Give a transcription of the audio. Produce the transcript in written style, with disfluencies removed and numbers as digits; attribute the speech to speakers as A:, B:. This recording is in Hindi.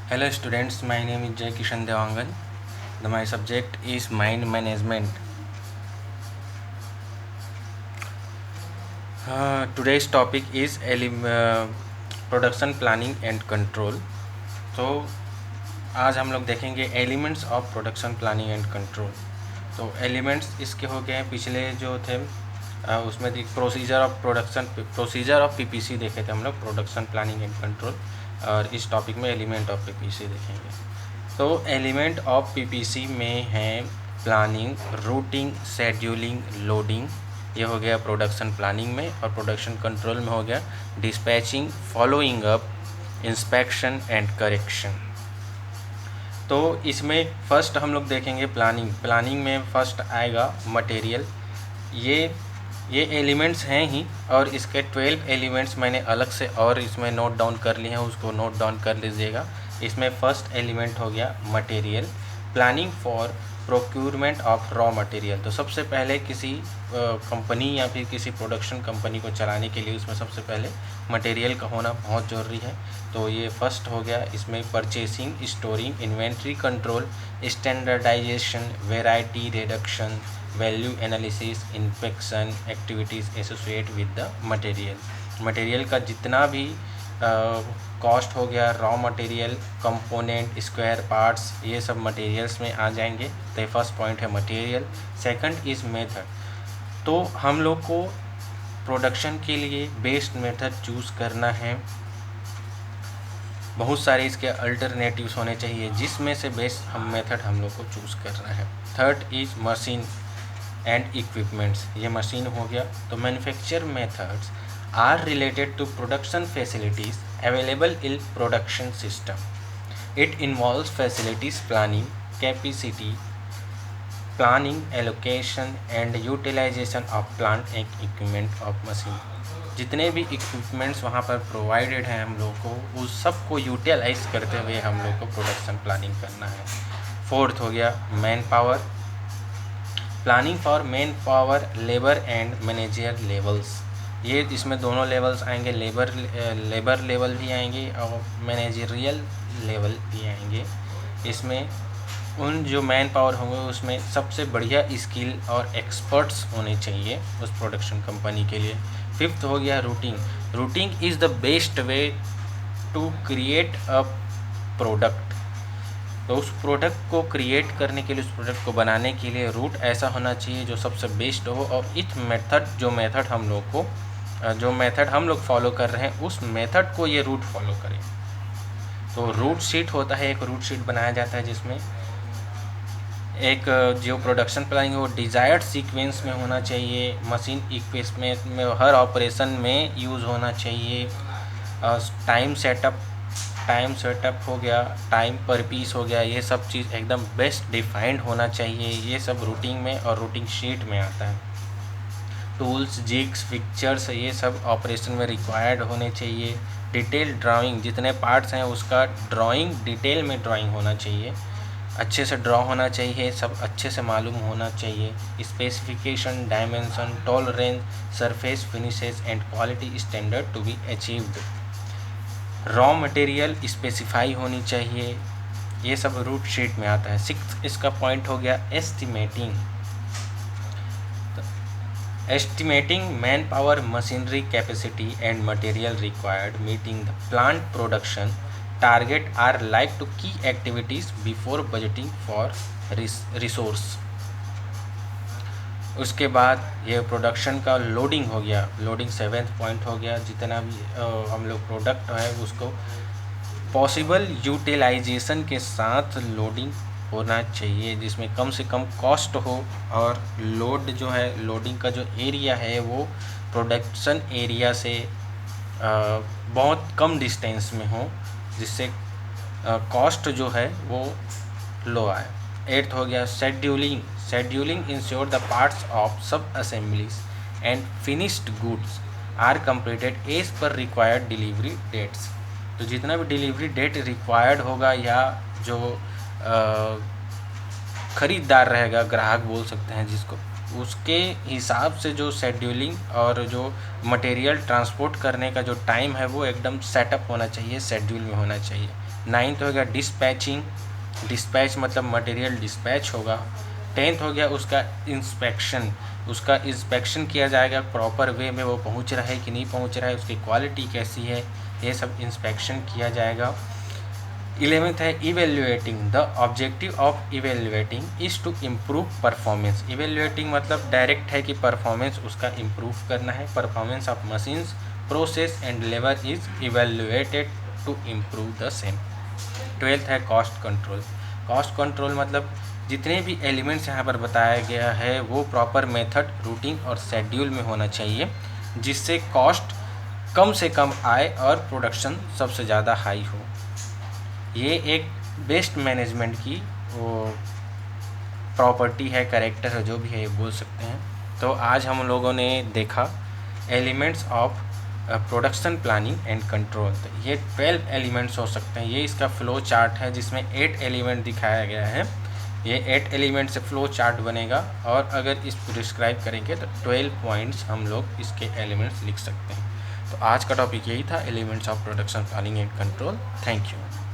A: Hello students, my name is Jay Kishan Devangan. My subject is mind management. Today's topic is production planning and control. तो आज हम लोग देखेंगे elements of production planning and control. तो एलिमेंट्स इसके हो गए पिछले जो थे उसमें प्रोसीजर ऑफ पीपीसी देखे थे हम लोग, प्रोडक्शन प्लानिंग एंड कंट्रोल, और इस टॉपिक में एलिमेंट ऑफ पीपीसी देखेंगे। तो एलिमेंट ऑफ पीपीसी में है प्लानिंग, रूटिंग, शेड्यूलिंग, लोडिंग, ये हो गया प्रोडक्शन प्लानिंग में। और प्रोडक्शन कंट्रोल में हो गया dispatching, following up, inspection and correction. तो इसमें फर्स्ट हम लोग देखेंगे प्लानिंग में फर्स्ट आएगा मटेरियल। ये एलिमेंट्स हैं ही, और इसके 12 एलिमेंट्स मैंने अलग से और इसमें नोट डाउन कर लिए हैं, उसको नोट डाउन कर लीजिएगा। इसमें फर्स्ट एलिमेंट हो गया material, planning for procurement of raw material. तो सबसे पहले किसी कंपनी या फिर किसी प्रोडक्शन कंपनी को चलाने के लिए उसमें सबसे पहले मटेरियल का होना बहुत ज़रूरी है। तो ये फर्स्ट हो गया। इसमें purchasing, storing, inventory control, standardisation, variety reduction, value analysis, inspection activities associate with the material का जितना भी कॉस्ट हो गया, raw material, component, square parts, ये सब मटेरियल्स में आ जाएंगे। तो ये फर्स्ट पॉइंट है मटेरियल। Second is method. तो हम लोग को प्रोडक्शन के लिए बेस्ट मेथड चूज़ करना है। बहुत सारे इसके अल्टरनेटिव्स होने चाहिए, जिसमें से बेस्ट मेथड हम लोग को चूज़ करना है। Third is machine and equipments, ये मशीन हो गया। तो manufacture methods are related to production facilities available in production system. It involves facilities planning, capacity planning, allocation and utilization of plant and equipment of machine. जितने भी इक्विपमेंट्स वहाँ पर प्रोवाइडेड हैं हम लोग को, उस सब को यूटिलाइज करते हुए हम लोग को प्रोडक्शन प्लानिंग करना है। फोर्थ हो गया man power, planning for man power, labour and manager levels. ये इसमें दोनों लेवल्स आएंगे, लेबर लेवल भी आएंगे और मैनेजरियल लेवल भी आएंगे। इसमें उन जो मैन पावर होंगे उसमें सबसे बढ़िया स्किल और एक्सपर्ट्स होने चाहिए उस प्रोडक्शन कंपनी के लिए। फिफ्थ हो गया routing is the best way to create a product. तो उस प्रोडक्ट को क्रिएट करने के लिए, उस प्रोडक्ट को बनाने के लिए रूट ऐसा होना चाहिए जो सबसे बेस्ट हो। और इस मेथड हम लोग फॉलो कर रहे हैं, उस मेथड को ये रूट फॉलो करें। तो रूट शीट होता है, एक रूट शीट बनाया जाता है जिसमें एक जो प्रोडक्शन प्लानिंग है वो डिज़ायर्ड सीक्वेंस में होना चाहिए, मशीन इक्विपमेंट में हर ऑपरेशन में यूज़ होना चाहिए। टाइम सेटअप हो गया, टाइम पर पीस हो गया, ये सब चीज़ एकदम बेस्ट डिफाइंड होना चाहिए। ये सब रूटिंग में और रूटिंग शीट में आता है। टूल्स, जिग्स, पिक्चर्स, ये सब ऑपरेशन में रिक्वायर्ड होने चाहिए। डिटेल ड्राइंग, जितने पार्ट्स हैं उसका ड्राइंग, डिटेल में ड्राइंग होना चाहिए, अच्छे से ड्रॉ होना चाहिए, सब अच्छे से मालूम होना चाहिए। Specification, dimension, tolerance, surface finishes and quality standard to be achieved. Raw material specify होनी चाहिए, ये सब रूट शीट में आता है। सिक्स्थ इसका पॉइंट हो गया estimating man power, machinery capacity and material required meeting the plant production target are like to की activities before budgeting for resource. उसके बाद ये प्रोडक्शन का लोडिंग हो गया, लोडिंग सेवेंथ पॉइंट हो गया। जितना भी हम लोग प्रोडक्ट है उसको पॉसिबल यूटिलाइजेशन के साथ लोडिंग होना चाहिए, जिसमें कम से कम कॉस्ट हो और लोड जो है, लोडिंग का जो एरिया है वो प्रोडक्शन एरिया से बहुत कम डिस्टेंस में हो, जिससे कॉस्ट जो है वो लो आए। एट्थ हो गया scheduling ensure the parts of sub assemblies and finished goods are completed as per required delivery dates. तो जितना भी डिलीवरी डेट रिक्वायर्ड होगा या जो ख़रीदार रहेगा, ग्राहक बोल सकते हैं जिसको, उसके हिसाब से जो शेड्यूलिंग और जो मटेरियल ट्रांसपोर्ट करने का जो टाइम है वो एकदम सेटअप होना चाहिए, शेड्यूल में होना चाहिए। 9th हो गया डिस्पैचिंग, डिस्पैच मतलब मटेरियल डिस्पैच होगा। 10th हो गया उसका इंस्पेक्शन, उसका इंस्पेक्शन किया जाएगा प्रॉपर वे में वो पहुंच रहा है कि नहीं पहुंच रहा है, उसकी क्वालिटी कैसी है, ये सब इंस्पेक्शन किया जाएगा। 11th है evaluating, the objective of evaluating is to improve performance. Evaluating मतलब डायरेक्ट है कि परफॉर्मेंस उसका इम्प्रूव करना है। Performance of machines, process and labour is evaluated to improve the same. 12th है कॉस्ट कंट्रोल। कॉस्ट कंट्रोल मतलब जितने भी एलिमेंट्स यहाँ पर बताया गया है वो प्रॉपर मेथड, रूटीन और शेड्यूल में होना चाहिए, जिससे कॉस्ट कम से कम आए और प्रोडक्शन सबसे ज़्यादा हाई हो। ये एक बेस्ट मैनेजमेंट की वो प्रॉपर्टी है, कैरेक्टर है, जो भी है ये बोल सकते हैं। तो आज हम लोगों ने देखा elements of production planning and control. तो ये 12 एलिमेंट्स हो सकते हैं। ये इसका फ्लो चार्ट है जिसमें 8 एलिमेंट दिखाया गया है। ये 8 एलिमेंट से फ्लो चार्ट बनेगा और अगर इसको डिस्क्राइब करेंगे तो 12 पॉइंट्स हम लोग इसके एलिमेंट्स लिख सकते हैं। तो आज का टॉपिक यही था, elements of production planning and control. Thank you.